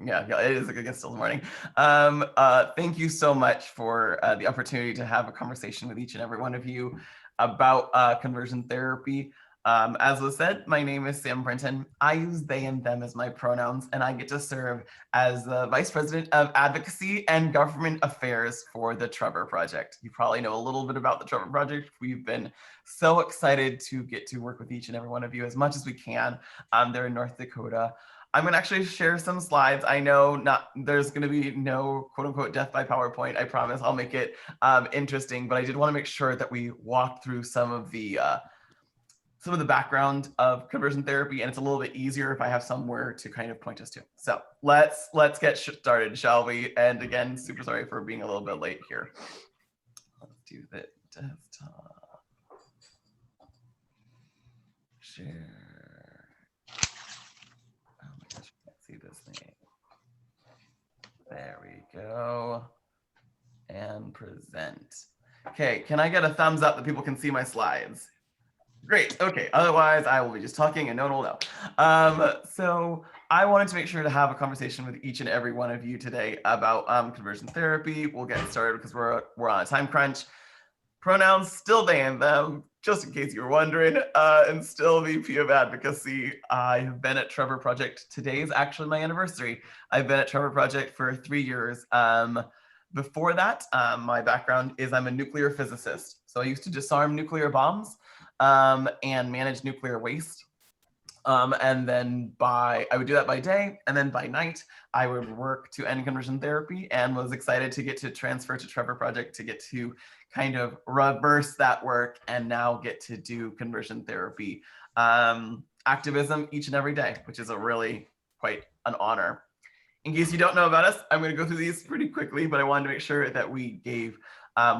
Yeah, it is again still the morning. Thank you so much for the opportunity to have a conversation with each and every one of you about conversion therapy. As was said, my name is Sam Brinton. I use they and them as my pronouns, and I get to serve as the Vice President of Advocacy and Government Affairs for the Trevor Project. You probably know a little bit about the Trevor Project. We've been so excited to get to work with each and every one of you as much as we can. They're in North Dakota. I'm gonna actually share some slides. I know there's gonna be no quote unquote death by PowerPoint. I promise I'll make it interesting, but I did want to make sure that we walk through some of the background of conversion therapy, and it's a little bit easier if I have somewhere to kind of point us to. So let's get started, shall we? And again, super sorry for being a little bit late here. Let's do the desktop. Share. See this thing. There we go. And present. Okay, can I get a thumbs up that people can see my slides? Great, okay, otherwise I will be just talking and no one will know. So I wanted to make sure to have a conversation with each and every one of you today about conversion therapy. We'll get started because we're on a time crunch. Pronouns still they and them, just in case you were wondering, and still VP of Advocacy. I have been at Trevor Project. Today is actually my anniversary. I've been at Trevor Project for 3 years. Before that, my background is I'm a nuclear physicist. So I used to disarm nuclear bombs and manage nuclear waste. And then I would do that by day, and then by night, I would work to end conversion therapy, and was excited to get to transfer to Trevor Project to get to kind of reverse that work and now get to do conversion therapy activism each and every day, which is a really quite an honor. In case you don't know about us, I'm going to go through these pretty quickly, but I wanted to make sure that we gave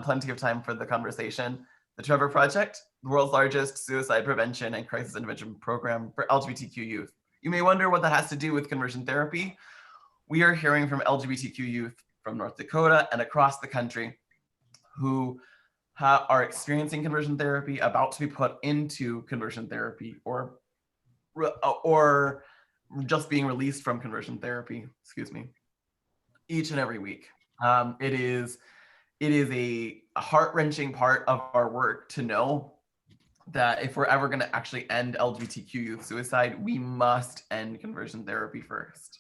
plenty of time for the conversation. The Trevor Project, the world's largest suicide prevention and crisis intervention program for LGBTQ youth. You may wonder what that has to do with conversion therapy. We are hearing from LGBTQ youth from North Dakota and across the country who are experiencing conversion therapy, about to be put into conversion therapy, or just being released from conversion therapy, excuse me, each and every week. It is a heart-wrenching part of our work to know that if we're ever going to actually end LGBTQ youth suicide, we must end conversion therapy first.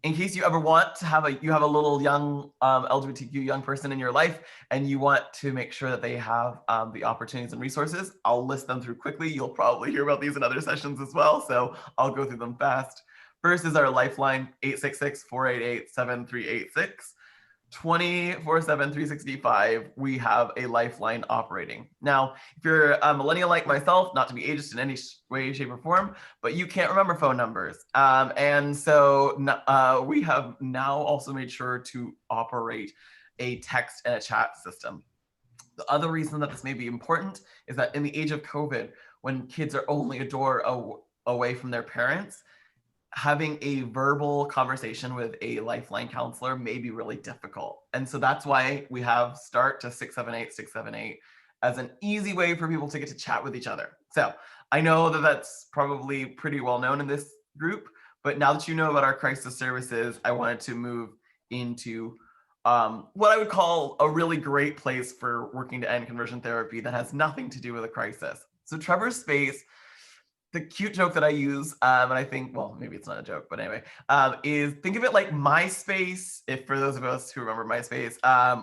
In case you ever want to have a little young LGBTQ young person in your life, and you want to make sure that they have the opportunities and resources, I'll list them through quickly. You'll probably hear about these in other sessions as well, so I'll go through them fast. First is our Lifeline, 866-488-7386. 24/7, 365, we have a lifeline operating. Now, if you're a millennial like myself, not to be ageist in any way, shape, or form, but you can't remember phone numbers. And so we have now also made sure to operate a text and a chat system. The other reason that this may be important is that in the age of COVID, when kids are only a door away from their parents, having a verbal conversation with a lifeline counselor may be really difficult. And so that's why we have start to 678 as an easy way for people to get to chat with each other. So I know that that's probably pretty well known in this group, but now that you know about our crisis services, I wanted to move into what I would call a really great place for working to end conversion therapy that has nothing to do with a crisis. So Trevor's Space, the cute joke that I use, and I think, well, maybe it's not a joke, but anyway, is think of it like MySpace, if for those of us who remember MySpace,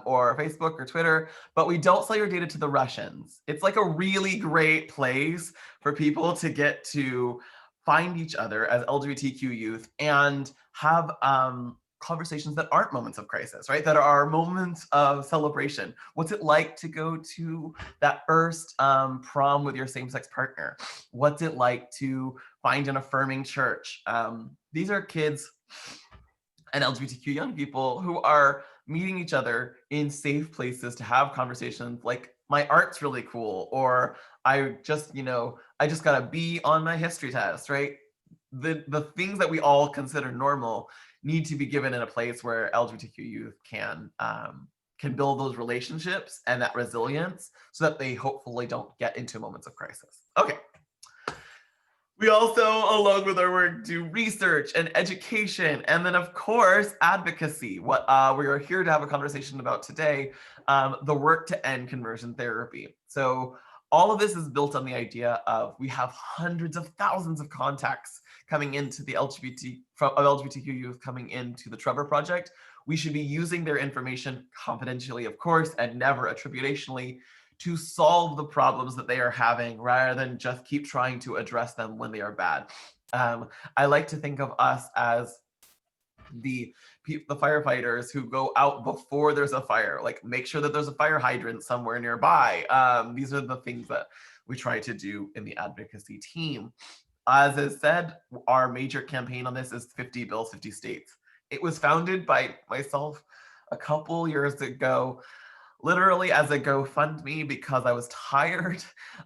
or Facebook or Twitter, but we don't sell your data to the Russians. It's like a really great place for people to get to find each other as LGBTQ youth and have conversations that aren't moments of crisis, right? That are moments of celebration. What's it like to go to that first prom with your same-sex partner? What's it like to find an affirming church? These are kids and LGBTQ young people who are meeting each other in safe places to have conversations like, my art's really cool, or I just got a B on my history test, right? The things that we all consider normal need to be given in a place where LGBTQ youth can build those relationships and that resilience so that they hopefully don't get into moments of crisis. Okay. We also, along with our work, do research and education, and then of course advocacy. What we are here to have a conversation about today, the work to end conversion therapy. So all of this is built on the idea of we have hundreds of thousands of contacts coming into the LGBTQ youth coming into the Trevor Project. We should be using their information confidentially, of course, and never attributationally, to solve the problems that they are having rather than just keep trying to address them when they are bad. I like to think of us as the firefighters who go out before there's a fire, like make sure that there's a fire hydrant somewhere nearby. These are the things that we try to do in the advocacy team. As I said, our major campaign on this is 50 Bills, 50 States. It was founded by myself a couple years ago, literally as a GoFundMe, because I was tired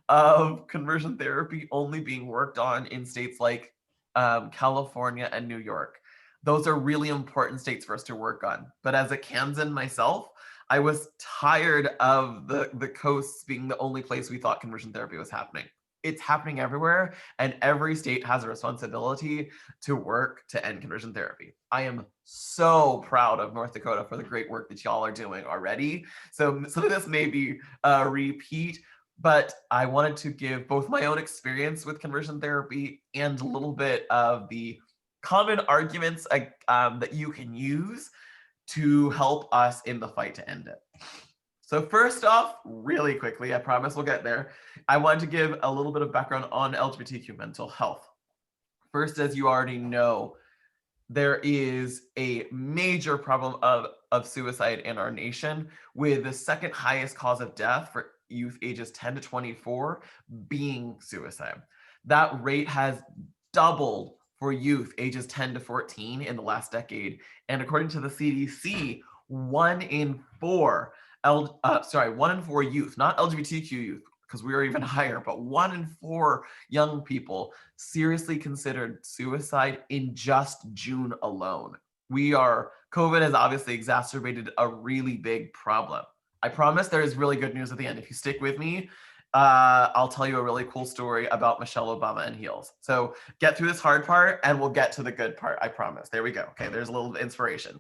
of conversion therapy only being worked on in states like California and New York. Those are really important states for us to work on. But as a Kansan myself, I was tired of the coasts being the only place we thought conversion therapy was happening. It's happening everywhere, and every state has a responsibility to work to end conversion therapy. I am so proud of North Dakota for the great work that y'all are doing already. So some of this may be a repeat, but I wanted to give both my own experience with conversion therapy and a little bit of the common arguments that you can use to help us in the fight to end it. So first off, really quickly, I promise we'll get there, I want to give a little bit of background on LGBTQ mental health. First, as you already know, there is a major problem of suicide in our nation, with the second highest cause of death for youth ages 10 to 24 being suicide. That rate has doubled for youth ages 10 to 14 in the last decade. And according to the CDC, 1 in 4 youth, not LGBTQ youth, because we are even higher, but 1 in 4 young people seriously considered suicide in just June alone. COVID has obviously exacerbated a really big problem. I promise there is really good news at the end. If you stick with me, I'll tell you a really cool story about Michelle Obama and heels. So get through this hard part and we'll get to the good part, I promise. There we go. Okay, there's a little inspiration.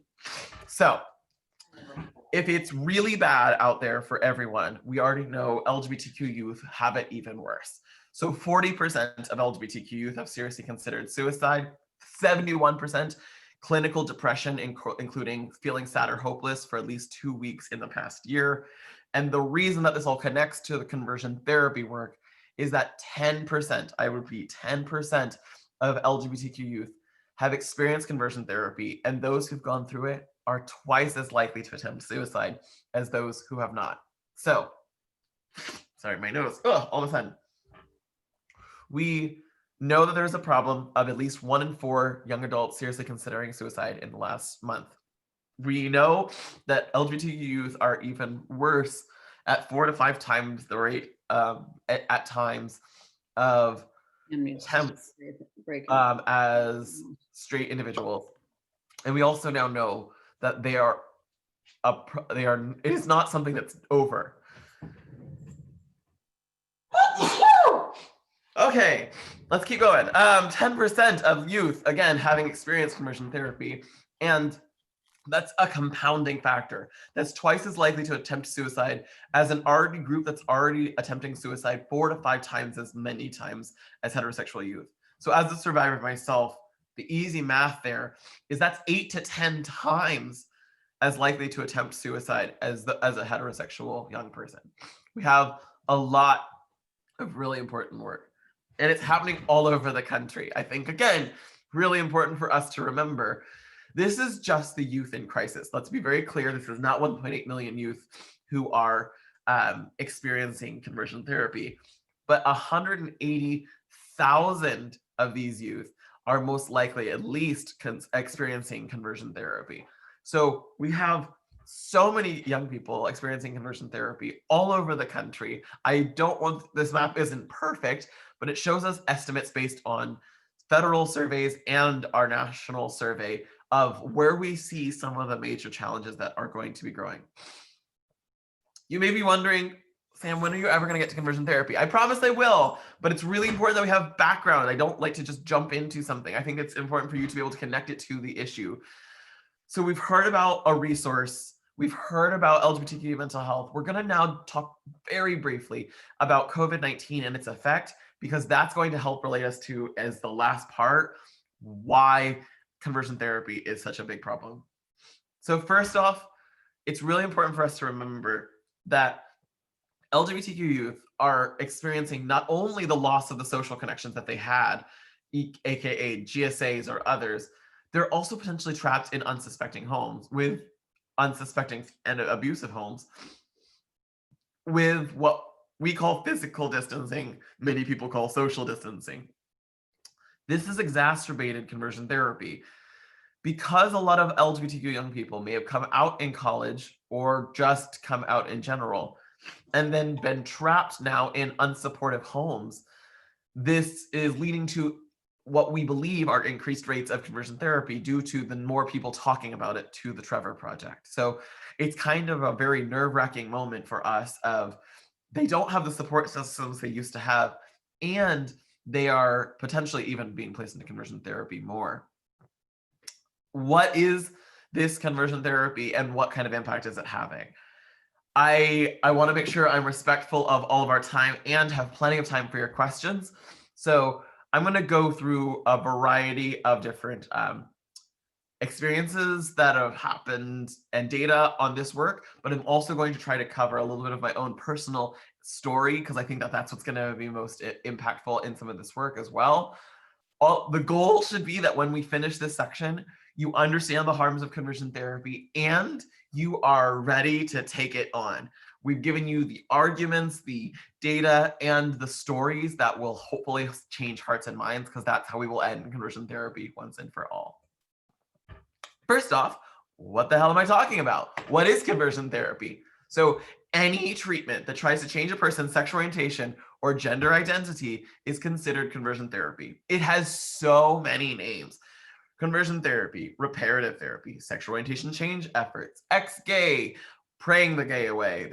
So if it's really bad out there for everyone, we already know LGBTQ youth have it even worse. So 40% of LGBTQ youth have seriously considered suicide, 71% clinical depression, including feeling sad or hopeless for at least 2 weeks in the past year. And the reason that this all connects to the conversion therapy work is that 10%, I repeat, 10% of LGBTQ youth have experienced conversion therapy, and those who've gone through it are twice as likely to attempt suicide as those who have not. So, sorry, my nose, all of a sudden. We know that there's a problem of at least 1 in 4 young adults seriously considering suicide in the last month. We know that LGBTQ youth are even worse at 4 to 5 times the rate at times of attempts as straight individuals. And we also now know that it is not something that's over. Okay, let's keep going. 10% of youth, again, having experienced conversion therapy, and that's a compounding factor. That's twice as likely to attempt suicide as an already group that's already attempting suicide 4 to 5 times as many times as heterosexual youth. So as a survivor myself, the easy math there is that's 8 to 10 times as likely to attempt suicide as a heterosexual young person. We have a lot of really important work, and it's happening all over the country. I think, again, really important for us to remember, this is just the youth in crisis. Let's be very clear. This is not 1.8 million youth who are experiencing conversion therapy, but 180,000 of these youth are most likely at least experiencing conversion therapy. So we have so many young people experiencing conversion therapy all over the country. This map isn't perfect, but it shows us estimates based on federal surveys and our national survey of where we see some of the major challenges that are going to be growing. You may be wondering, Sam, when are you ever going to get to conversion therapy? I promise I will, but it's really important that we have background. I don't like to just jump into something. I think it's important for you to be able to connect it to the issue. So we've heard about a resource. We've heard about LGBTQ mental health. We're going to now talk very briefly about COVID-19 and its effect, because that's going to help relate us to, as the last part, why conversion therapy is such a big problem. So first off, it's really important for us to remember that LGBTQ youth are experiencing not only the loss of the social connections that they had, aka GSAs or others, they're also potentially trapped in unsuspecting homes, with unsuspecting and abusive homes, with what we call physical distancing, many people call social distancing. This has exacerbated conversion therapy because a lot of LGBTQ young people may have come out in college or just come out in general and then been trapped now in unsupportive homes. This is leading to what we believe are increased rates of conversion therapy due to the more people talking about it to the Trevor Project. So it's kind of a very nerve-wracking moment for us of they don't have the support systems they used to have, and they are potentially even being placed into conversion therapy more. What is this conversion therapy and what kind of impact is it having? I want to make sure I'm respectful of all of our time and have plenty of time for your questions. So I'm going to go through a variety of different experiences that have happened and data on this work, but I'm also going to try to cover a little bit of my own personal story, because I think that that's what's going to be most impactful in some of this work as well. The goal should be that when we finish this section, you understand the harms of conversion therapy and you are ready to take it on. We've given you the arguments, the data, and the stories that will hopefully change hearts and minds, because that's how we will end conversion therapy once and for all. First off, what the hell am I talking about? What is conversion therapy? So any treatment that tries to change a person's sexual orientation or gender identity is considered conversion therapy. It has so many names: conversion therapy, reparative therapy, sexual orientation change efforts, ex-gay, praying the gay away.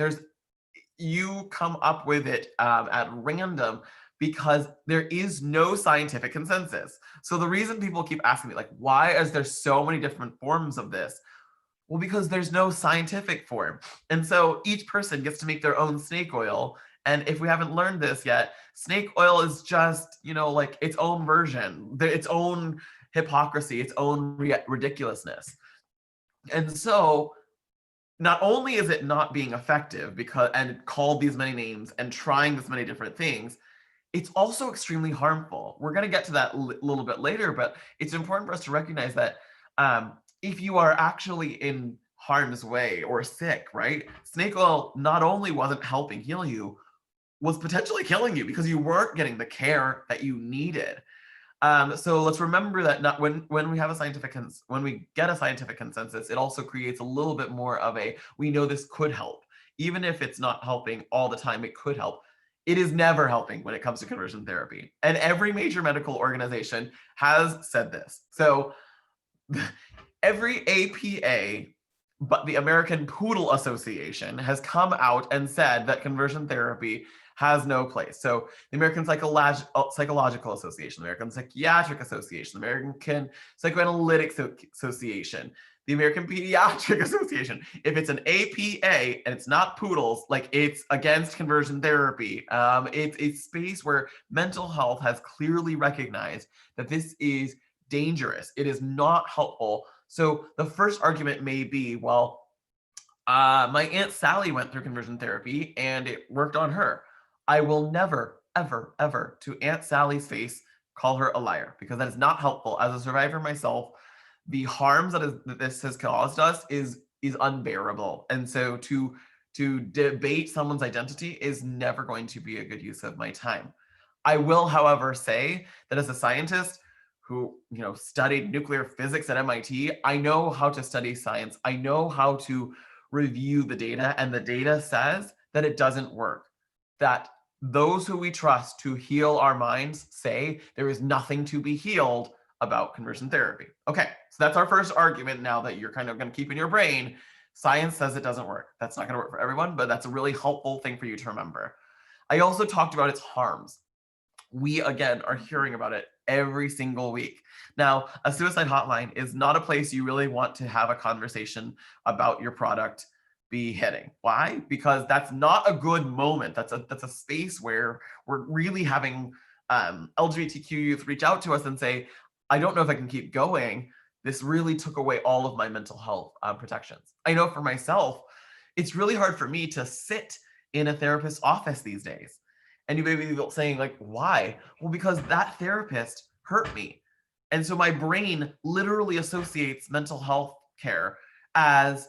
You come up with it at random, because there is no scientific consensus. So the reason people keep asking me, like, why is there so many different forms of this? Well, because there's no scientific form. And so each person gets to make their own snake oil. And if we haven't learned this yet, snake oil is just, like its own version, its own hypocrisy, its own ridiculousness. And so not only is it not being effective and called these many names and trying this many different things, it's also extremely harmful. We're going to get to that a little bit later, but it's important for us to recognize that if you are actually in harm's way or sick, right? Snake oil not only wasn't helping heal you, was potentially killing you because you weren't getting the care that you needed. So let's remember that when we get a scientific consensus, it also creates a little bit more of we know this could help. Even if it's not helping all the time, it could help. It is never helping when it comes to conversion therapy. And every major medical organization has said this. So every APA, but the American Poodle Association, has come out and said that conversion therapy has no place. So the American Psychological Association, the American Psychiatric Association, the American Psychoanalytic Association, the American Pediatric Association. If it's an APA and it's not poodles, it's against conversion therapy. It's a space where mental health has clearly recognized that this is dangerous. It is not helpful. So the first argument may be, well, my Aunt Sally went through conversion therapy and it worked on her. I will never, ever, ever, to Aunt Sally's face, call her a liar, because that is not helpful. As a survivor myself, the harms that this has caused us is unbearable. And so to debate someone's identity is never going to be a good use of my time. I will, however, say that as a scientist who studied nuclear physics at MIT, I know how to study science. I know how to review the data, and the data says that it doesn't work. That those who we trust to heal our minds say there is nothing to be healed about conversion therapy. Okay, so that's our first argument now that you're kind of going to keep in your brain. Science says it doesn't work. That's not going to work for everyone, but that's a really helpful thing for you to remember. I also talked about its harms. We, again, are hearing about it every single week. Now, a suicide hotline is not a place you really want to have a conversation about your product be hitting. Why? Because that's not a good moment. That's a space where we're really having LGBTQ youth reach out to us and say, I don't know if I can keep going. This really took away all of my mental health protections. I know for myself, it's really hard for me to sit in a therapist's office these days. And you may be saying, like, why? Well, because that therapist hurt me. And so my brain literally associates mental health care as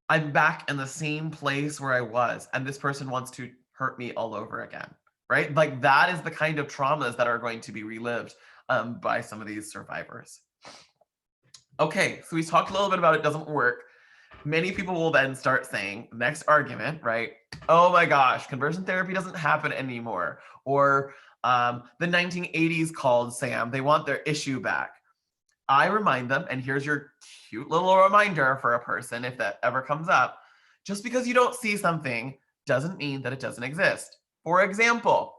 I'm back in the same place where I was, and this person wants to hurt me all over again, right? Like, that is the kind of traumas that are going to be relived by some of these survivors. Okay, so we talked a little bit about it doesn't work. Many people will then start saying, next argument, right? Oh my gosh, conversion therapy doesn't happen anymore. Or the 1980s called, Sam, they want their issue back. I remind them, and here's your cute little reminder for a person if that ever comes up, just because you don't see something doesn't mean that it doesn't exist. For example,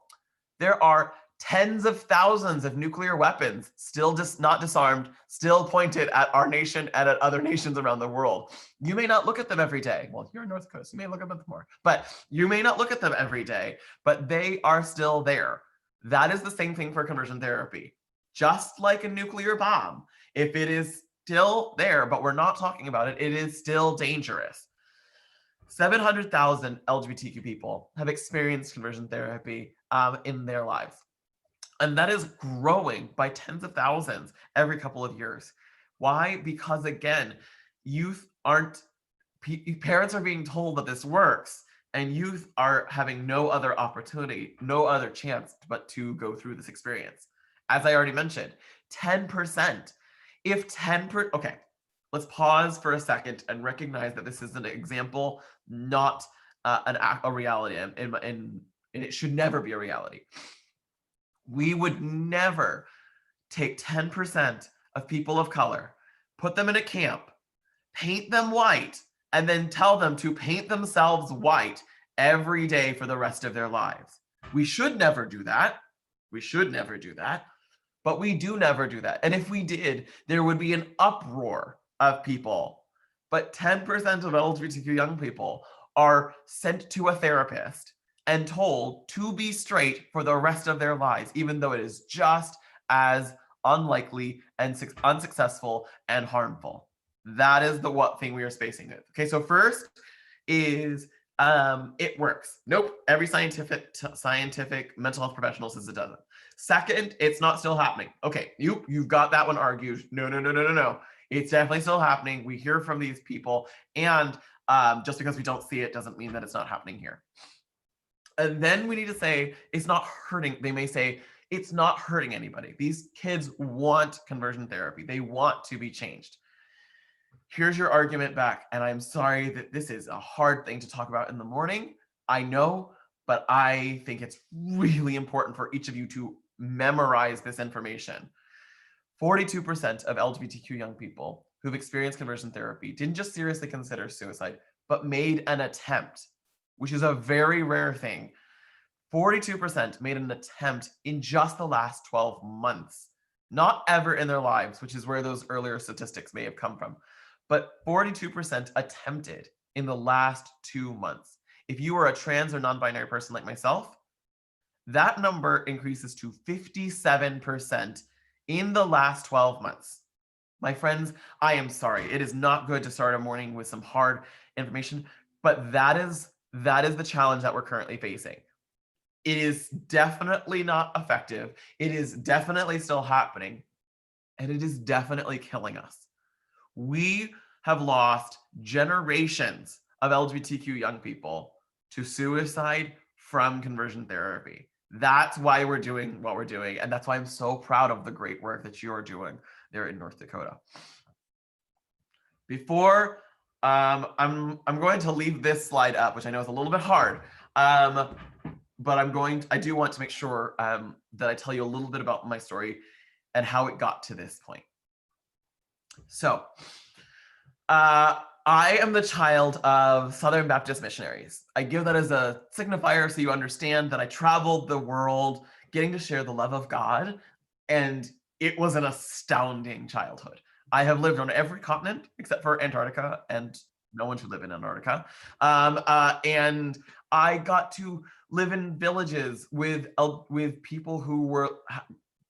there are tens of thousands of nuclear weapons still not disarmed, still pointed at our nation and at other nations around the world. You may not look at them every day. Well, you're in North Coast, you may look at them more, but you may not look at them every day, but they are still there. That is the same thing for conversion therapy. Just like a nuclear bomb, if it is still there, but we're not talking about it, it is still dangerous. 700,000 LGBTQ people have experienced conversion therapy in their lives. And that is growing by tens of thousands every couple of years. Why? Because again, parents are being told that this works, and youth are having no other opportunity, no other chance but to go through this experience. As I already mentioned, 10%. If 10%, okay, let's pause for a second and recognize that this is an example, not a reality, and it should never be a reality. We would never take 10% of people of color, put them in a camp, paint them white, and then tell them to paint themselves white every day for the rest of their lives. We should never do that. We should never do that. But we do never do that. And if we did, there would be an uproar of people. But 10% of LGBTQ young people are sent to a therapist and told to be straight for the rest of their lives, even though it is just as unlikely and unsuccessful and harmful. That is the what thing we are spacing with. Okay, so first is it works. Nope, every scientific mental health professional says it doesn't. Second, it's not still happening. Okay, you've got that one argued. No. It's definitely still happening. We hear from these people, and just because we don't see it doesn't mean that it's not happening here. And then we need to say it's not hurting. They may say it's not hurting anybody. These kids want conversion therapy. They want to be changed. Here's your argument back. And I'm sorry that this is a hard thing to talk about in the morning. I know, but I think it's really important for each of you to memorize this information. 42% of LGBTQ young people who've experienced conversion therapy didn't just seriously consider suicide, but made an attempt, which is a very rare thing. 42% made an attempt in just the last 12 months, not ever in their lives, which is where those earlier statistics may have come from. But 42% attempted in the last 2 months. If you are a trans or non-binary person like myself, that number increases to 57% in the last 12 months. My friends, I am sorry. It is not good to start a morning with some hard information, but that is the challenge that we're currently facing. It is definitely not effective. It is definitely still happening, and it is definitely killing us. We have lost generations of LGBTQ young people to suicide from conversion therapy. That's why we're doing what we're doing, and that's why I'm so proud of the great work that you're doing there in North Dakota. Before I'm going to leave this slide up, which I know is a little bit hard, but I do want to make sure that I tell you a little bit about my story and how it got to this point. So I am the child of Southern Baptist missionaries. I give that as a signifier so you understand that I traveled the world getting to share the love of God, and it was an astounding childhood. I have lived on every continent except for Antarctica, and no one should live in Antarctica. And I got to live in villages with people who were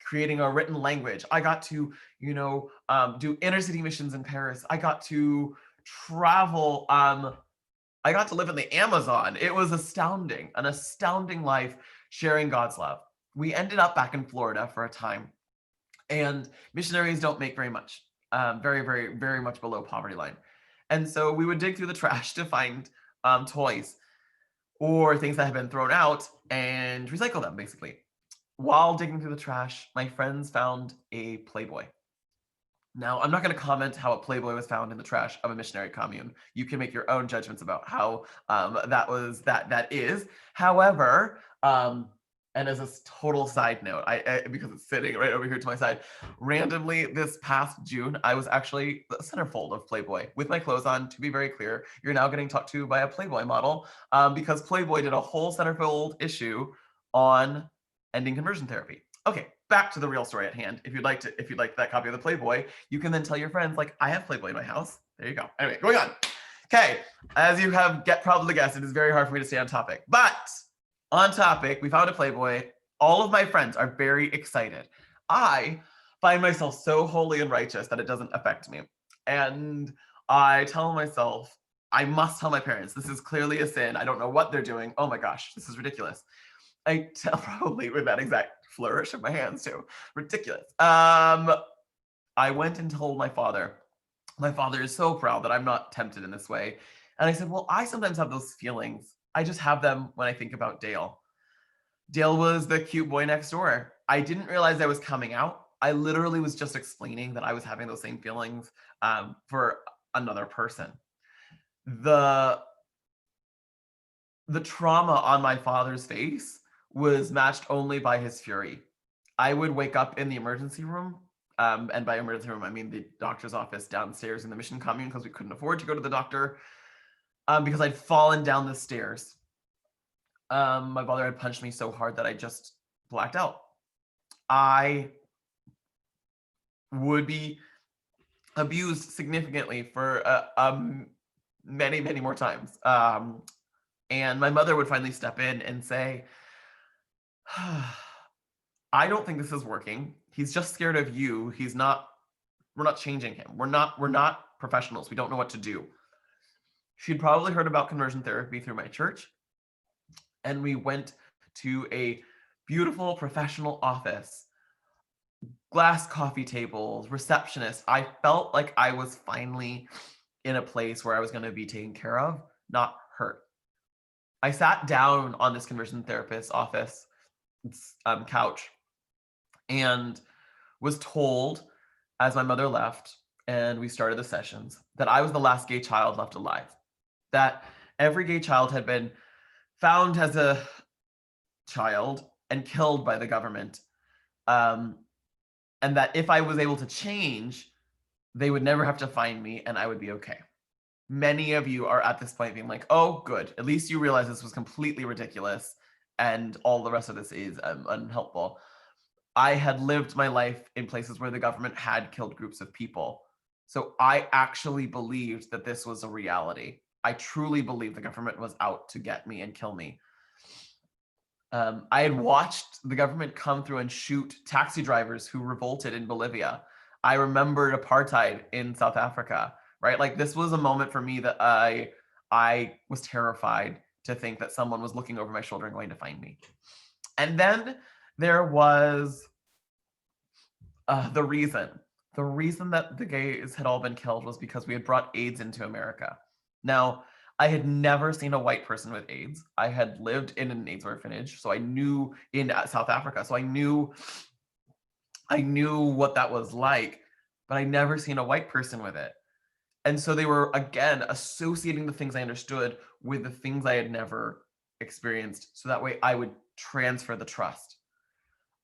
creating a written language. I got to, do inner city missions in Paris. I got to travel. I got to live in the Amazon. It was astounding, an astounding life sharing God's love. We ended up back in Florida for a time, and missionaries don't make very much, very, very, very much below poverty line. And so we would dig through the trash to find toys or things that have been thrown out and recycle them, basically. While digging through the trash, my friends found a Playboy. Now, I'm not going to comment how a Playboy was found in the trash of a missionary commune. You can make your own judgments about how that is. However, and as a total side note, because it's sitting right over here to my side, randomly this past June, I was actually the centerfold of Playboy with my clothes on. To be very clear, you're now getting talked to by a Playboy model because Playboy did a whole centerfold issue on ending conversion therapy. Okay, back to the real story at hand. If you'd like that copy of the Playboy, you can then tell your friends, like, I have Playboy in my house. There you go. Anyway, going on. Okay, as you have probably guessed, it is very hard for me to stay on topic. But on topic, we found a Playboy. All of my friends are very excited. I find myself so holy and righteous that it doesn't affect me. And I tell myself, I must tell my parents, this is clearly a sin. I don't know what they're doing. Oh my gosh, this is ridiculous. I tell probably with that exact flourish of my hands too. Ridiculous. I went and told my father. My father is so proud that I'm not tempted in this way. And I said, well, I sometimes have those feelings. I just have them when I think about Dale. Dale was the cute boy next door. I didn't realize I was coming out. I literally was just explaining that I was having those same feelings for another person. The trauma on my father's face was matched only by his fury. I would wake up in the emergency room, and by emergency room, I mean the doctor's office downstairs in the mission commune because we couldn't afford to go to the doctor, because I'd fallen down the stairs. My father had punched me so hard that I just blacked out. I would be abused significantly for many, many more times. And my mother would finally step in and say, I don't think this is working. He's just scared of you. We're not changing him. We're not professionals. We don't know what to do. She'd probably heard about conversion therapy through my church. And we went to a beautiful professional office, glass coffee tables, receptionist. I felt like I was finally in a place where I was going to be taken care of, not hurt. I sat down on this conversion therapist's office couch and was told, as my mother left and we started the sessions, that I was the last gay child left alive, that every gay child had been found as a child and killed by the government, and that if I was able to change, they would never have to find me and I would be okay. Many of you are at this point being like, oh, good. At least you realize this was completely ridiculous and all the rest of this is unhelpful. I had lived my life in places where the government had killed groups of people. So I actually believed that this was a reality. I truly believed the government was out to get me and kill me. I had watched the government come through and shoot taxi drivers who revolted in Bolivia. I remembered apartheid in South Africa, right? Like this was a moment for me that I was terrified to think that someone was looking over my shoulder and going to find me. And then there was the reason that the gays had all been killed was because we had brought AIDS into America. Now, I had never seen a white person with AIDS. I had lived in an AIDS orphanage, so I knew in South Africa, so I knew what that was like, but I never seen a white person with it. And so they were, again, associating the things I understood with the things I had never experienced, so that way I would transfer the trust.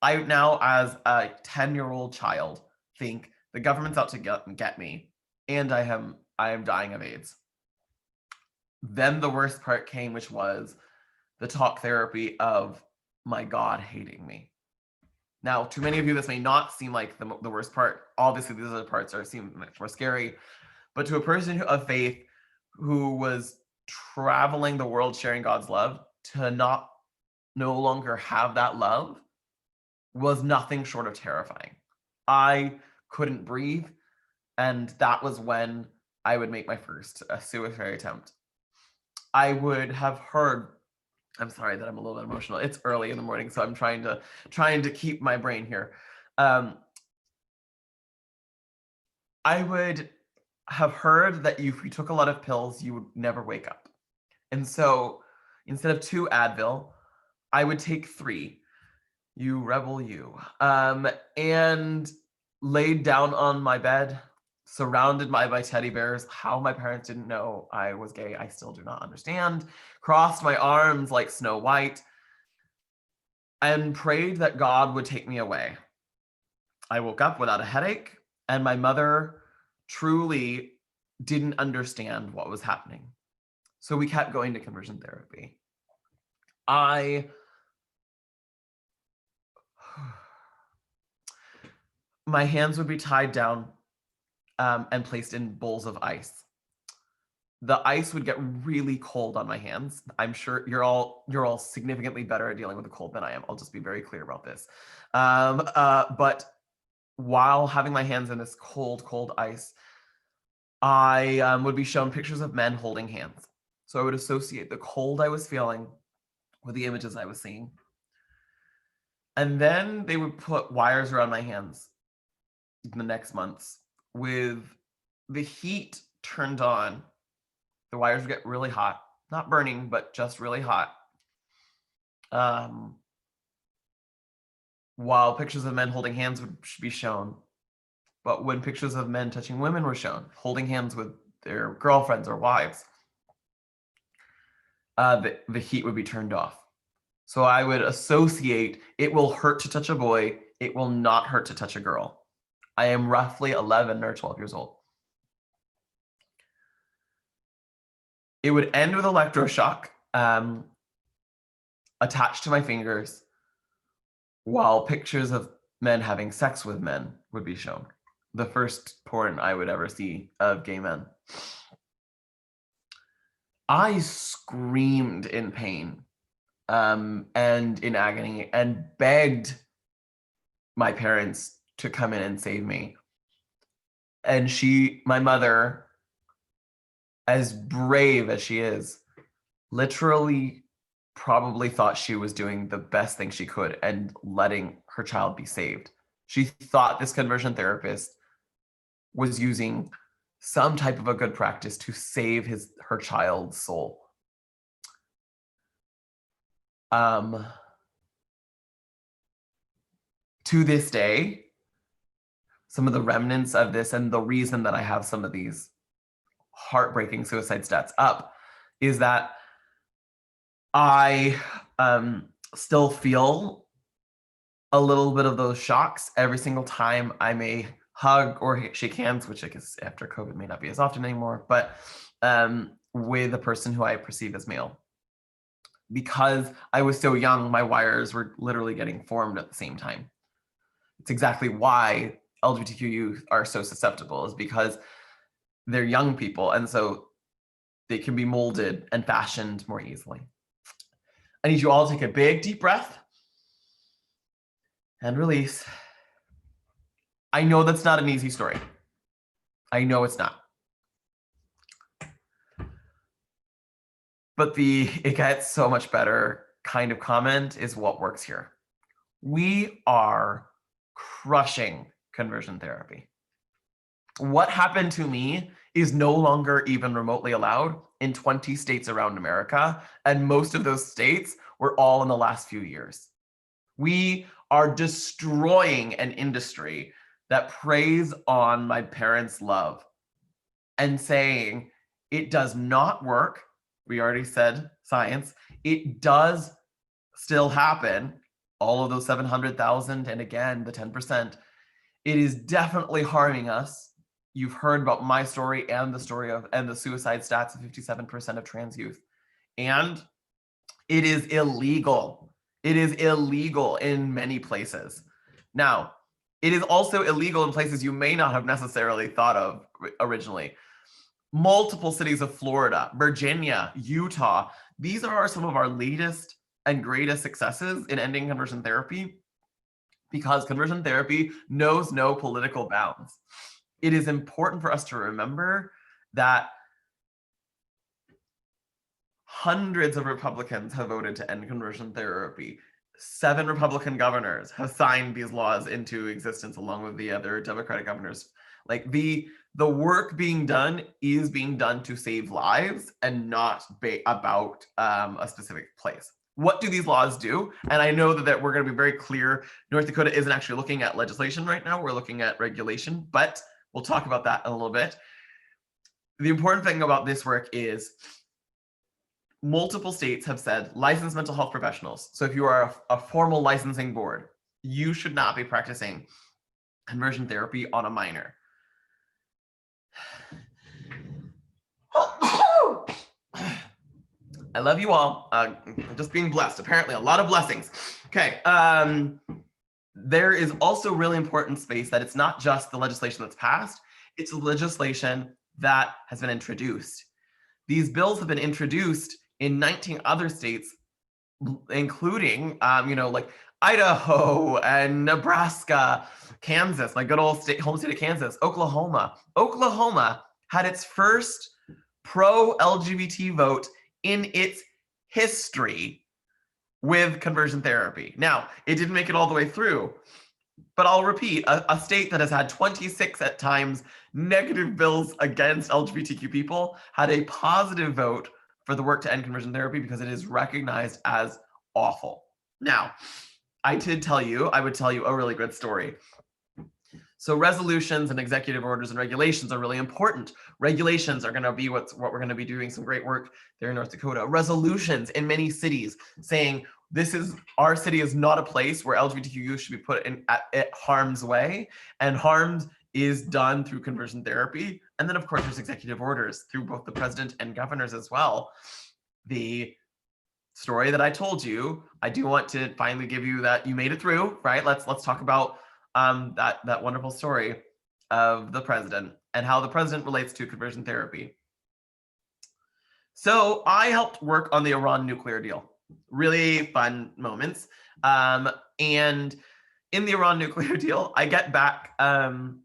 I now, as a 10-year-old child, think the government's out to get me. and I am dying of AIDS. Then the worst part came, which was the talk therapy of my God hating me. Now, to many of you, this may not seem like the worst part. Obviously, these other parts seem much more scary. But to a person of faith who was traveling the world sharing God's love, to no longer have that love was nothing short of terrifying. I couldn't breathe. And that was when I would make my first suicide attempt. I would have heard, I'm sorry that I'm a little bit emotional. It's early in the morning, so I'm trying to keep my brain here. I would have heard that if you took a lot of pills, you would never wake up. And so instead of 2 Advil, I would take 3. You rebel you. And laid down on my bed, surrounded by my teddy bears. How my parents didn't know I was gay, I still do not understand. Crossed my arms like Snow White and prayed that God would take me away. I woke up without a headache, and my mother truly didn't understand what was happening. So we kept going to conversion therapy. My hands would be tied down and placed in bowls of ice. The ice would get really cold on my hands. I'm sure you're all significantly better at dealing with the cold than I am. I'll just be very clear about this. But while having my hands in this cold ice, I would be shown pictures of men holding hands. So I would associate the cold I was feeling with the images I was seeing. And then they would put wires around my hands in the next months with the heat turned on. The wires would get really hot, not burning, but just really hot. While pictures of men holding hands would be shown. But when pictures of men touching women were shown, holding hands with their girlfriends or wives, the heat would be turned off. So I would associate, it will hurt to touch a boy, it will not hurt to touch a girl. I am roughly 11 or 12 years old. It would end with electroshock attached to my fingers, while pictures of men having sex with men would be shown. The first porn I would ever see of gay men. I screamed in pain and in agony and begged my parents to come in and save me. And my mother, as brave as she is, literally probably thought she was doing the best thing she could and letting her child be saved. She thought this conversion therapist was using some type of a good practice to save her child's soul. To this day, some of the remnants of this, and the reason that I have some of these heartbreaking suicide stats up, is that I still feel a little bit of those shocks every single time I may hug or shake hands, which I guess after COVID may not be as often anymore, but with a person who I perceive as male. Because I was so young, my wires were literally getting formed at the same time. It's exactly why LGBTQ youth are so susceptible, is because they're young people, and so they can be molded and fashioned more easily. I need you all to take a big, deep breath and release. I know that's not an easy story. I know it's not. But it gets so much better kind of comment is what works here. We are crushing conversion therapy. What happened to me is no longer even remotely allowed in 20 states around America, and most of those states were all in the last few years. We are destroying an industry that preys on my parents' love and saying it does not work. We already said science. It does still happen. All of those 700,000, and again, the 10%. It is definitely harming us. you've heard about my story and the story of and the suicide stats of 57% of trans youth. And it is illegal. It is illegal in many places. Now, it is also illegal in places you may not have necessarily thought of originally. Multiple cities of Florida, Virginia, Utah, these are some of our latest and greatest successes in ending conversion therapy, because conversion therapy knows no political bounds. It is important for us to remember that hundreds of Republicans have voted to end conversion therapy. 7 Republican governors have signed these laws into existence along with the other Democratic governors. Like the work being done is being done to save lives and not about a specific place. What do these laws do? And I know that we're going to be very clear. North Dakota isn't actually looking at legislation right now. We're looking at regulation, but we'll talk about that in a little bit. The important thing about this work is multiple states have said licensed mental health professionals. So if you are a formal licensing board, you should not be practicing conversion therapy on a minor. I love you all. Just being blessed. Apparently, a lot of blessings. Okay. There is also really important space that it's not just the legislation that's passed, it's the legislation that has been introduced. These bills have been introduced in 19 other states, including, like Idaho and Nebraska, Kansas, my good old home state of Kansas, Oklahoma. Oklahoma had its first pro-LGBT vote in its history with conversion therapy. Now, it didn't make it all the way through, but I'll repeat, a state that has had 26 at times negative bills against LGBTQ people had a positive vote for the work to end conversion therapy because it is recognized as awful. Now, I would tell you a really good story. So resolutions and executive orders and regulations are really important. Regulations are going to be what we're going to be doing some great work there in North Dakota. Resolutions in many cities saying our city is not a place where LGBTQ youth should be put in at harm's way, and harm is done through conversion therapy. And then of course there's executive orders through both the president and governors as well. The story that I told you, I do want to finally give you that you made it through, right? Let's talk about that wonderful story of the president and how the president relates to conversion therapy. So I helped work on the Iran nuclear deal. Really fun moments. And in the Iran nuclear deal, I get back from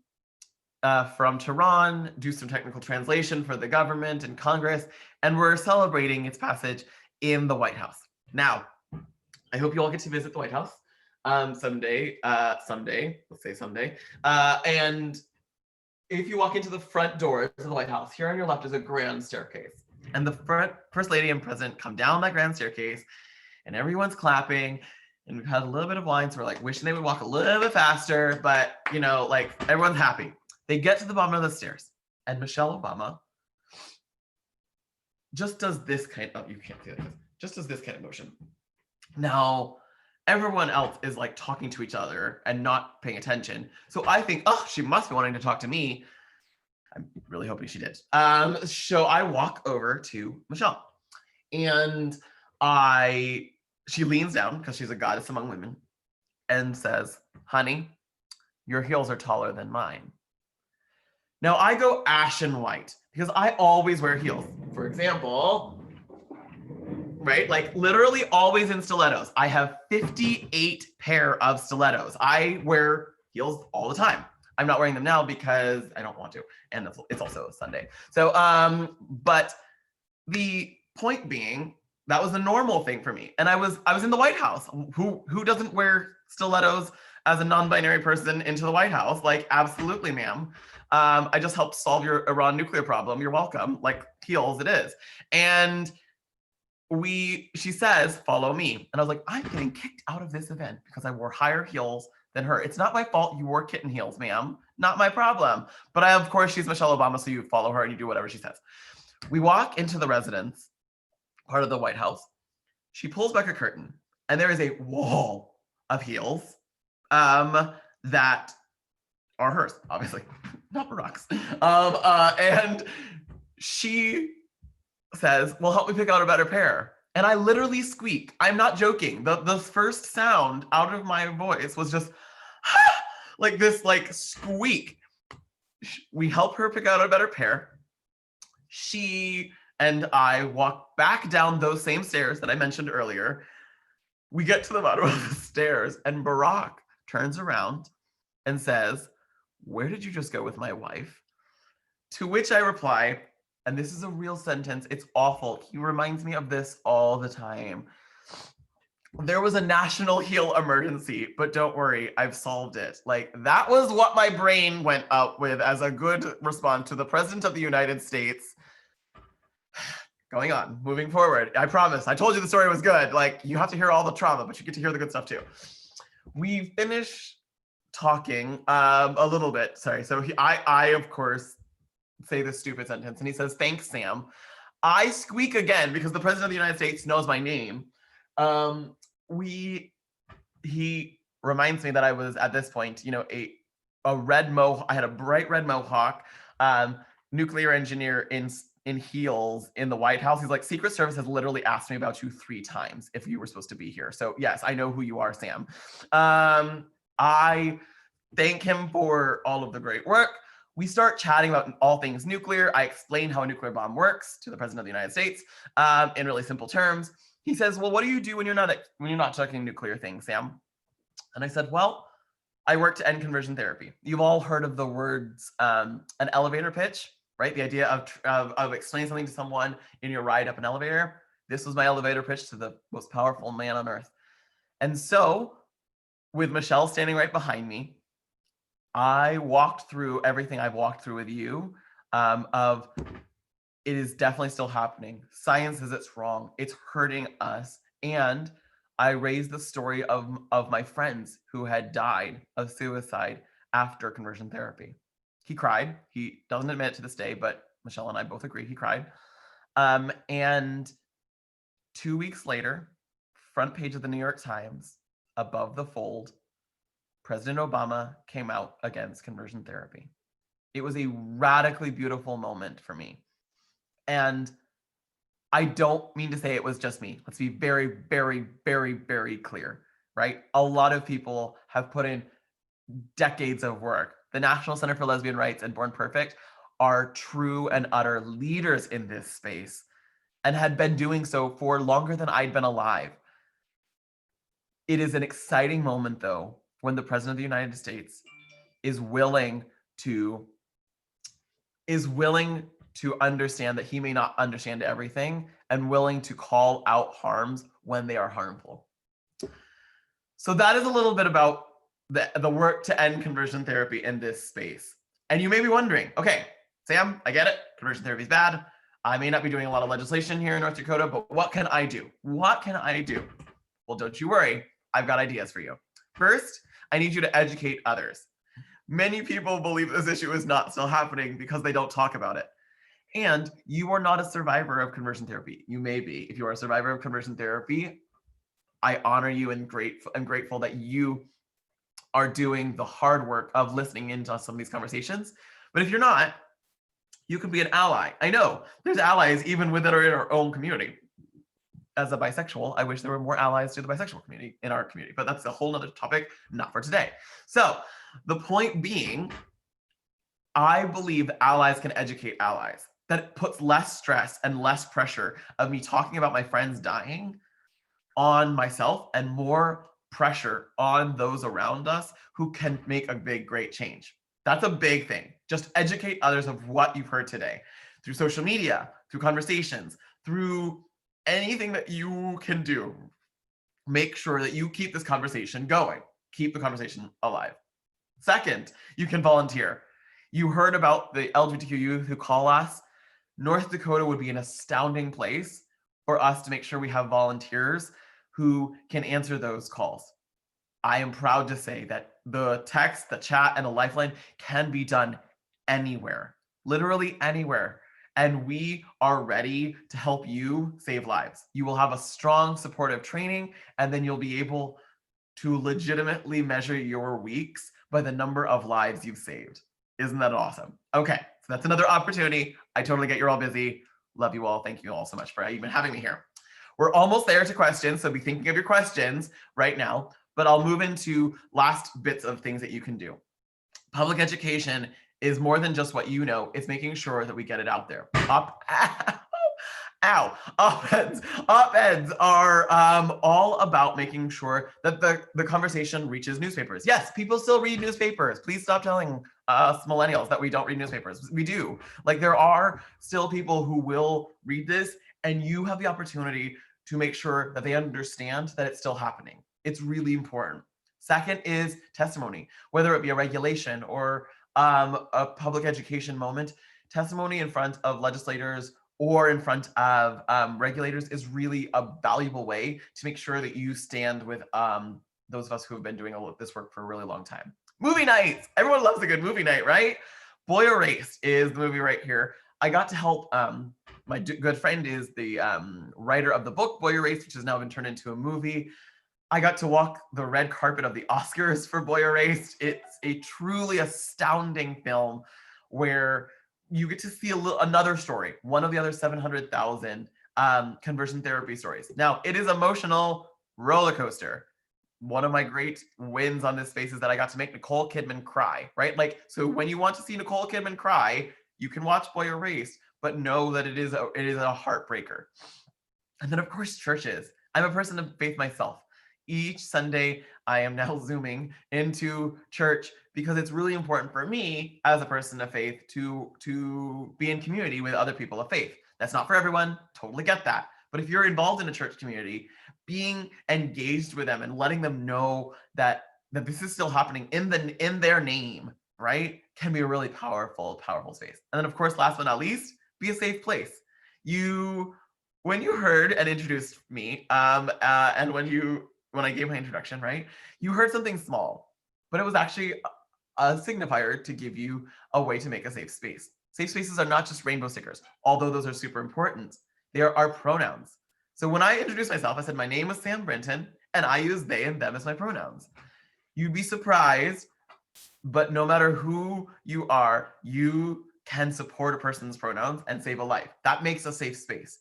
Tehran, do some technical translation for the government and Congress, and we're celebrating its passage in the White House. Now, I hope you all get to visit the White House someday, let's say someday. And if you walk into the front doors of the White House, here on your left is a grand staircase. And the First Lady and President come down that grand staircase, and everyone's clapping. And we've had a little bit of wine, so we're like wishing they would walk a little bit faster, but like everyone's happy. They get to the bottom of the stairs, and Michelle Obama just does this kind of, you can't see this, just does this kind of motion. Now, everyone else is like talking to each other and not paying attention. So I think, oh, she must be wanting to talk to me. I'm really hoping she did. So I walk over to Michelle, and she leans down because she's a goddess among women and says, "Honey, your heels are taller than mine." Now I go ashen white because I always wear heels. For example, right? Like literally always in stilettos. I have 58 pair of stilettos. I wear heels all the time. I'm not wearing them now because I don't want to, and it's also a Sunday. So, but the point being, that was a normal thing for me. And I was in the White House. Who doesn't wear stilettos as a non-binary person into the White House? Like, absolutely, ma'am. I just helped solve your Iran nuclear problem. You're welcome. Like, heels it is. And she says, "Follow me." And I was like, I'm getting kicked out of this event because I wore higher heels than her. It's not my fault you wore kitten heels, ma'am. Not my problem. But of course, she's Michelle Obama, so you follow her and you do whatever she says. We walk into the residence, part of the White House. She pulls back a curtain, and there is a wall of heels that or hers, obviously, not Barack's. And she says, well, help me pick out a better pair. And I literally squeak. I'm not joking. The first sound out of my voice was just like this, like squeak. We help her pick out a better pair. She and I walk back down those same stairs that I mentioned earlier. We get to the bottom of the stairs and Barack turns around and says, where did you just go with my wife? To which I reply, and this is a real sentence, it's awful. He reminds me of this all the time. There was a national heel emergency, but don't worry, I've solved it. Like, that was what my brain went up with as a good response to the President of the United States. Going on, moving forward. I promise, I told you the story was good. Like, you have to hear all the trauma, but you get to hear the good stuff too. We finish talking a little bit, sorry. So I of course, say this stupid sentence, and he says, thanks, Sam. I squeak again because the President of the United States knows my name. He reminds me that I was at this point, you know, a red mohawk. I had a bright red mohawk, nuclear engineer in heels in the White House. He's like, Secret Service has literally asked me about you 3 times if you were supposed to be here. So yes, I know who you are, Sam. I thank him for all of the great work. We start chatting about all things nuclear. I explain how a nuclear bomb works to the President of the United States in really simple terms. He says, well, what do you do when you're not checking nuclear things, Sam? And I said, well, I work to end conversion therapy. You've all heard of the words an elevator pitch, right? The idea of explaining something to someone in your ride up an elevator. This was my elevator pitch to the most powerful man on earth. And so, with Michelle standing right behind me, I walked through everything I've walked through with you, of it is definitely still happening. Science says it's wrong. It's hurting us. And I raised the story of my friends who had died of suicide after conversion therapy. He cried. He doesn't admit it to this day, but Michelle and I both agree he cried. And 2 weeks later, front page of the New York Times, above the fold, President Obama came out against conversion therapy. It was a radically beautiful moment for me. And I don't mean to say it was just me. Let's be very, very, very, very clear, right? A lot of people have put in decades of work. The National Center for Lesbian Rights and Born Perfect are true and utter leaders in this space and had been doing so for longer than I'd been alive. It is an exciting moment, though, when the President of the United States is willing to understand that he may not understand everything and willing to call out harms when they are harmful. So that is a little bit about the work to end conversion therapy in this space. And you may be wondering, okay, Sam, I get it. Conversion therapy is bad. I may not be doing a lot of legislation here in North Dakota, but what can I do? What can I do? Well, don't you worry. I've got ideas for you. First, I need you to educate others. Many people believe this issue is not still happening because they don't talk about it. And you are not a survivor of conversion therapy. You may be. If you are a survivor of conversion therapy, I honor you and I'm grateful that you are doing the hard work of listening into some of these conversations. But if you're not, you can be an ally. I know there's allies even within our own community. As a bisexual, I wish there were more allies to the bisexual community in our community, but that's a whole nother topic, not for today. So the point being, I believe allies can educate allies. That it puts less stress and less pressure of me talking about my friends dying on myself and more pressure on those around us who can make a big, great change. That's a big thing. Just educate others of what you've heard today through social media, through conversations, through anything that you can do. Make sure that you keep this conversation going. Keep the conversation alive. Second, you can volunteer. You heard about the LGBTQ youth who call us. North Dakota would be an astounding place for us to make sure we have volunteers who can answer those calls. I am proud to say that the text, the chat, and the lifeline can be done anywhere, literally anywhere. And we are ready to help you save lives. You will have a strong supportive training, and then you'll be able to legitimately measure your weeks by the number of lives you've saved. Isn't that awesome? Okay, so that's another opportunity. I totally get you're all busy. Love you all. Thank you all so much for even having me here. We're almost there to questions, so be thinking of your questions right now, but I'll move into last bits of things that you can do. Public education is more than just what you know. It's making sure that we get it out there. Op-eds. Op-eds are all about making sure that the conversation reaches newspapers. Yes, people still read newspapers. Please stop telling us millennials that we don't read newspapers. We do. Like, there are still people who will read this, and you have the opportunity to make sure that they understand that it's still happening. It's really important. Second is testimony, whether it be a regulation or a public education moment. Testimony in front of legislators or in front of regulators is really a valuable way to make sure that you stand with those of us who have been doing all of this work for a really long time. Movie nights. Everyone loves a good movie night, right? Boy Erased is the movie right here. I got to help, my good friend is the writer of the book Boy Erased, which has now been turned into a movie. I got to walk the red carpet of the Oscars for Boy Erased. It's a truly astounding film where you get to see another story, one of the other 700,000 conversion therapy stories. Now, it is emotional roller coaster. One of my great wins on this space is that I got to make Nicole Kidman cry, right? Like, so when you want to see Nicole Kidman cry, you can watch Boy Erased, but know that it is a heartbreaker. And then, of course, churches. I'm a person of faith myself. Each Sunday, I am now Zooming into church because it's really important for me as a person of faith to be in community with other people of faith. That's not for everyone, totally get that. But if you're involved in a church community, being engaged with them and letting them know that this is still happening in their name, right, can be a really powerful space. And then, of course, last but not least, be a safe place. When you heard and introduced me, and when I gave my introduction, right, you heard something small, but it was actually a signifier to give you a way to make a safe space. Safe spaces are not just rainbow stickers, although those are super important. They are our pronouns. So when I introduced myself, I said, my name is Sam Brinton, and I use they and them as my pronouns. You'd be surprised, but no matter who you are, you can support a person's pronouns and save a life. That makes a safe space.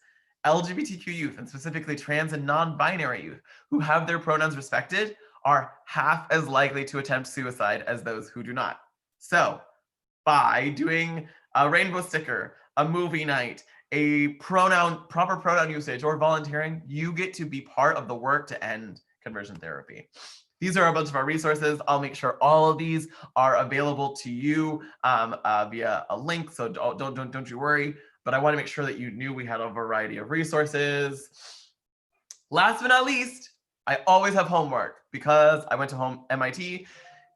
LGBTQ youth, and specifically trans and non-binary youth who have their pronouns respected, are half as likely to attempt suicide as those who do not. So by doing a rainbow sticker, a movie night, a proper pronoun usage, or volunteering, you get to be part of the work to end conversion therapy. These are a bunch of our resources. I'll make sure all of these are available to you via a link, so don't you worry. But I want to make sure that you knew we had a variety of resources. Last but not least, I always have homework because I went to MIT,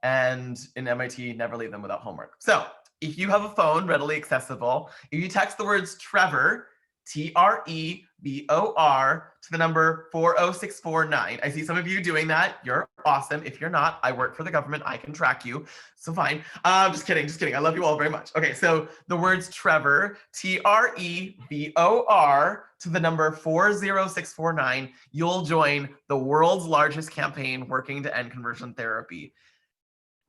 and in MIT, never leave them without homework. So if you have a phone readily accessible, if you text the words Trevor, TREVOR, to the number 40649. I see some of you doing that. You're awesome. If you're not, I work for the government. I can track you. So fine. Just kidding. I love you all very much. Okay, so the words Trevor, TREVOR, to the number 40649. You'll join the world's largest campaign working to end conversion therapy.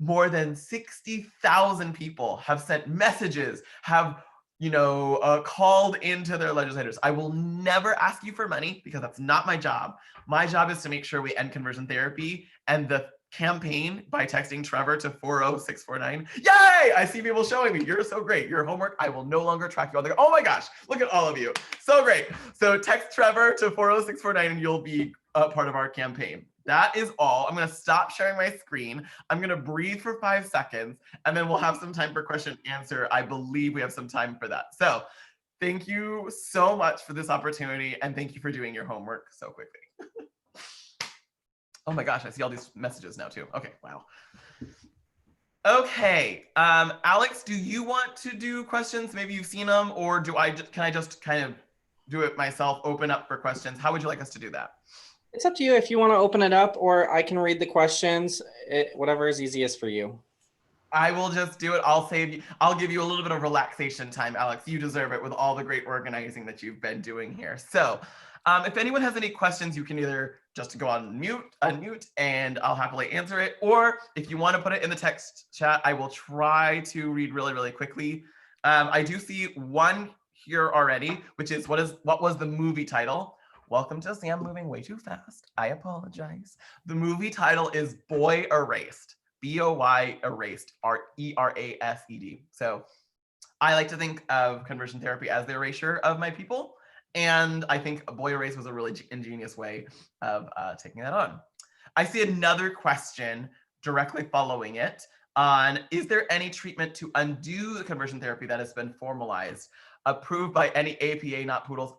More than 60,000 people have sent messages, have called into their legislators. I will never ask you for money because that's not my job. My job is to make sure we end conversion therapy, and the campaign by texting Trevor to 40649. Yay! I see people showing me. You're so great. Your homework, I will no longer track you all. Oh my gosh, look at all of you. So great. So text Trevor to 40649 and you'll be a part of our campaign. That is all. I'm going to stop sharing my screen. I'm going to breathe for 5 seconds, and then we'll have some time for question and answer. I believe we have some time for that. So thank you so much for this opportunity, and thank you for doing your homework so quickly. Oh my gosh, I see all these messages now too. Okay, wow. Okay, Alex, do you want to do questions? Maybe you've seen them, or can I just kind of do it myself, open up for questions? How would you like us to do that? It's up to you if you want to open it up, or I can read the questions, whatever is easiest for you. I will just do it. I'll save you. I'll give you a little bit of relaxation time, Alex. You deserve it with all the great organizing that you've been doing here. So if anyone has any questions, you can either just go on unmute, and I'll happily answer it. Or if you want to put it in the text chat, I will try to read really, really quickly. I do see one here already, which is what was the movie title? Welcome to Sam moving way too fast. I apologize. The movie title is Boy Erased. BOY erased, ERASED. So I like to think of conversion therapy as the erasure of my people. And I think Boy Erased was a really ingenious way of taking that on. I see another question directly following it on, is there any treatment to undo the conversion therapy that has been formalized, approved by any APA, not poodles?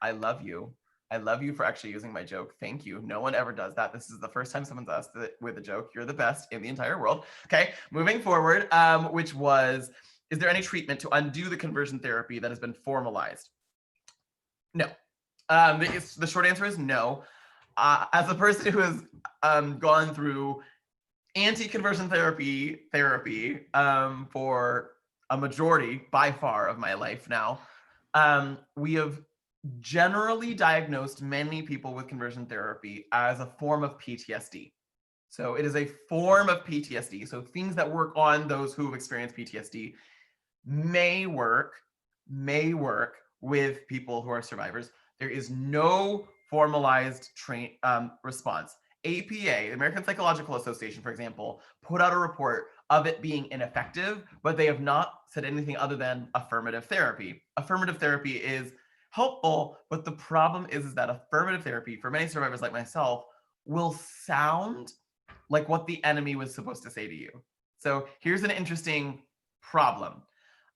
I love you. I love you for actually using my joke. Thank you. No one ever does that. This is the first time someone's asked it with a joke. You're the best in the entire world. Okay, moving forward, which was, is there any treatment to undo the conversion therapy that has been formalized? No. The short answer is no. As a person who has gone through anti-conversion therapy for a majority, by far, of my life now, we have generally diagnosed many people with conversion therapy as a form of PTSD. So it is a form of PTSD. So things that work on those who have experienced PTSD may work with people who are survivors. There is no formalized response. APA, the American Psychological Association, for example, put out a report of it being ineffective, but they have not said anything other than affirmative therapy. Affirmative therapy is helpful, but the problem is that affirmative therapy, for many survivors like myself, will sound like what the enemy was supposed to say to you. So here's an interesting problem.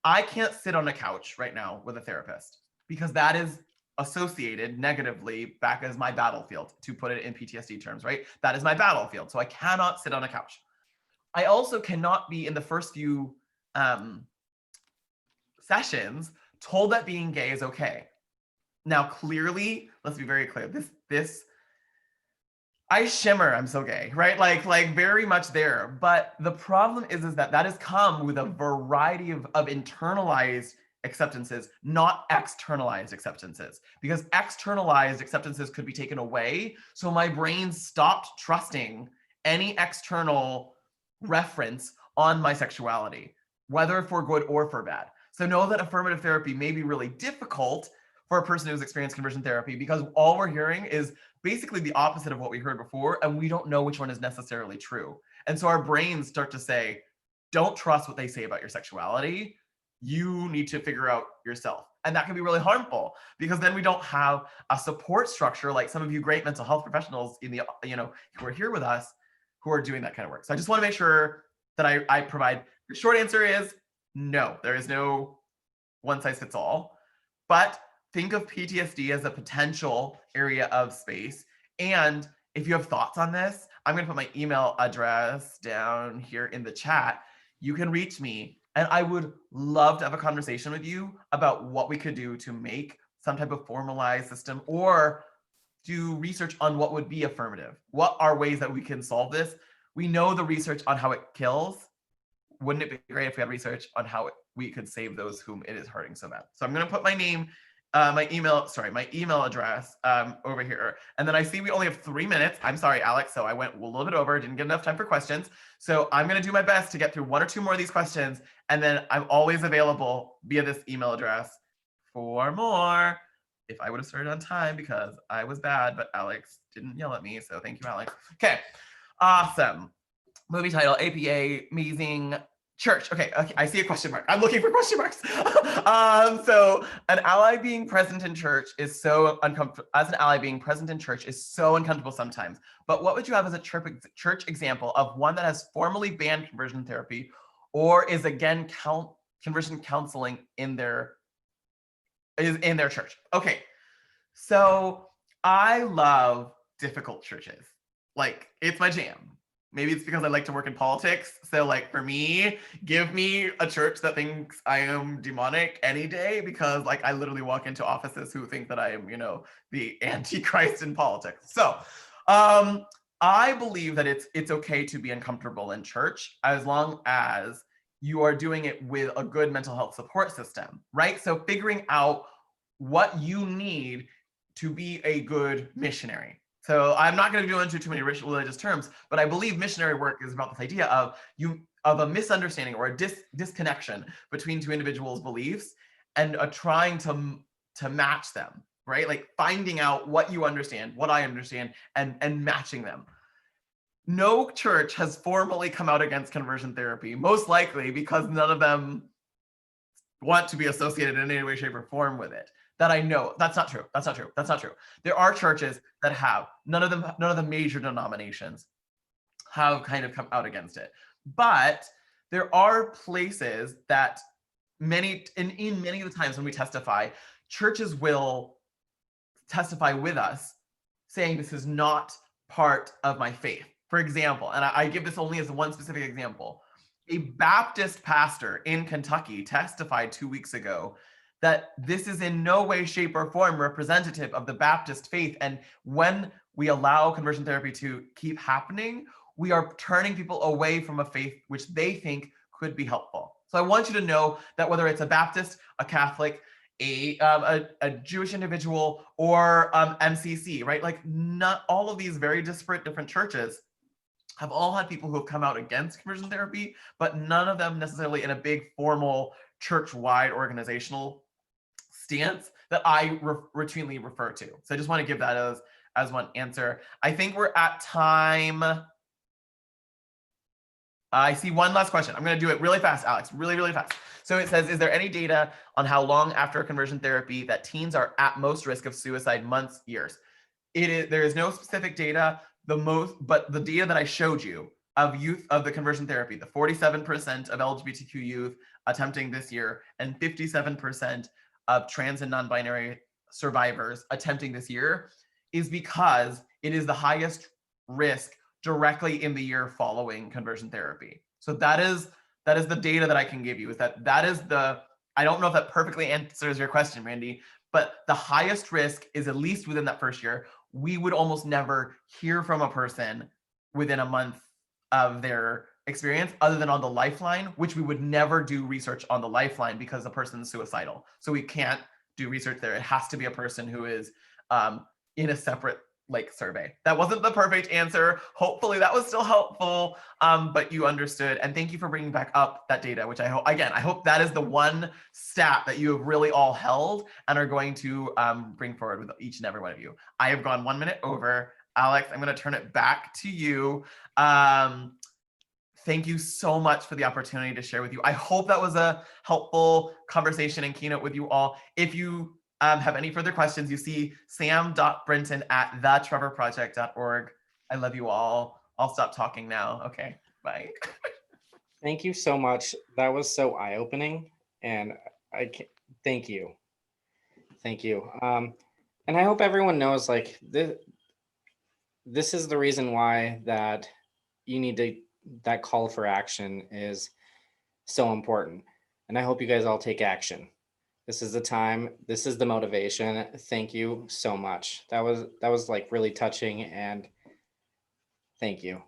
I can't sit on a couch right now with a therapist because that is associated negatively back as my battlefield, to put it in PTSD terms, right? That is my battlefield. So I cannot sit on a couch. I also cannot be in the first few sessions told that being gay is okay. Now, clearly, let's be very clear. This, I shimmer, I'm so gay, right? Like very much there. But the problem is that has come with a variety of internalized acceptances, not externalized acceptances, because externalized acceptances could be taken away. So my brain stopped trusting any external reference on my sexuality, whether for good or for bad. So know that affirmative therapy may be really difficult for a person who's experienced conversion therapy, because all we're hearing is basically the opposite of what we heard before, and we don't know which one is necessarily true. And so our brains start to say, don't trust what they say about your sexuality. You need to figure out yourself. And that can be really harmful, because then we don't have a support structure like some of you great mental health professionals in the, who are here with us, who are doing that kind of work. So I just want to make sure that I provide. The short answer is no, there is no one size fits all. But think of PTSD as a potential area of space. And if you have thoughts on this, I'm going to put my email address down here in the chat. You can reach me, and I would love to have a conversation with you about what we could do to make some type of formalized system, or do research on what would be affirmative. What are ways that we can solve this? We know the research on how it kills. Wouldn't it be great if we had research on how we could save those whom it is hurting so bad? So I'm going to put my name, my email address over here. And then I see we only have 3 minutes. I'm sorry, Alex. So I went a little bit over, didn't get enough time for questions. So I'm going to do my best to get through 1 or 2 more of these questions. And then I'm always available via this email address for more, if I would have started on time, because I was bad, but Alex didn't yell at me. So thank you, Alex. Okay, awesome. Movie title, APA, amazing. Church. Okay, I see a question mark. I'm looking for question marks. So an ally being present in church is so uncomfortable. As an ally being present in church is so uncomfortable sometimes. But what would you have as a church example of one that has formally banned conversion therapy, or is again conversion counseling in their church? Okay, so I love difficult churches. Like, it's my jam. Maybe it's because I like to work in politics. So like, for me, give me a church that thinks I am demonic any day, because like I literally walk into offices who think that I am, the Antichrist in politics. So I believe that it's okay to be uncomfortable in church as long as you are doing it with a good mental health support system, right? So figuring out what you need to be a good missionary. So I'm not going to go into too many religious terms, but I believe missionary work is about this idea of a misunderstanding or a disconnection between two individuals' beliefs and trying to match them, right? Like finding out what you understand, what I understand, and matching them. No church has formally come out against conversion therapy, most likely because none of them want to be associated in any way, shape, or form with it. That I know. That's not true. That's not true. That's not true. There are churches that have. None of the major denominations have kind of come out against it. But there are places that in many of the times when we testify, churches will testify with us saying this is not part of my faith. For example, and I give this only as one specific example, a Baptist pastor in Kentucky testified 2 weeks ago that this is in no way, shape, or form representative of the Baptist faith. And when we allow conversion therapy to keep happening, we are turning people away from a faith which they think could be helpful. So I want you to know that whether it's a Baptist, a Catholic, a Jewish individual, or MCC, right? Like not all of these very disparate different churches have all had people who have come out against conversion therapy, but none of them necessarily in a big formal church-wide organizational stance that I routinely refer to. So I just want to give that as one answer. I think we're at time. I see one last question. I'm going to do it really fast, Alex, really, really fast. So it says, is there any data on how long after conversion therapy that teens are at most risk of suicide, months, years? There is no specific data, but the data that I showed you of youth of the conversion therapy, the 47% of LGBTQ youth attempting this year and 57% of trans and non-binary survivors attempting this year, is because it is the highest risk directly in the year following conversion therapy. So that is the data that I can give you, is that is the, I don't know if that perfectly answers your question, Randy, but the highest risk is at least within that first year. We would almost never hear from a person within a month of their experience other than on the Lifeline, which we would never do research on the Lifeline because the person's suicidal. So we can't do research there. It has to be a person who is in a separate survey. That wasn't the perfect answer. Hopefully that was still helpful, but you understood. And thank you for bringing back up that data, which I hope that is the one stat that you have really all held and are going to bring forward with each and every one of you. I have gone 1 minute over. Alex, I'm going to turn it back to you. Thank you so much for the opportunity to share with you. I hope that was a helpful conversation and keynote with you all. If you have any further questions, you see sam.brinton@thetrevorproject.org. I love you all. I'll stop talking now. Okay, bye. Thank you so much. That was so eye-opening, and thank you. Thank you. And I hope everyone knows, this is the reason why that that call for action is so important. And I hope you guys all take action. This is the time. This is the motivation. Thank you so much. That was really touching, and thank you.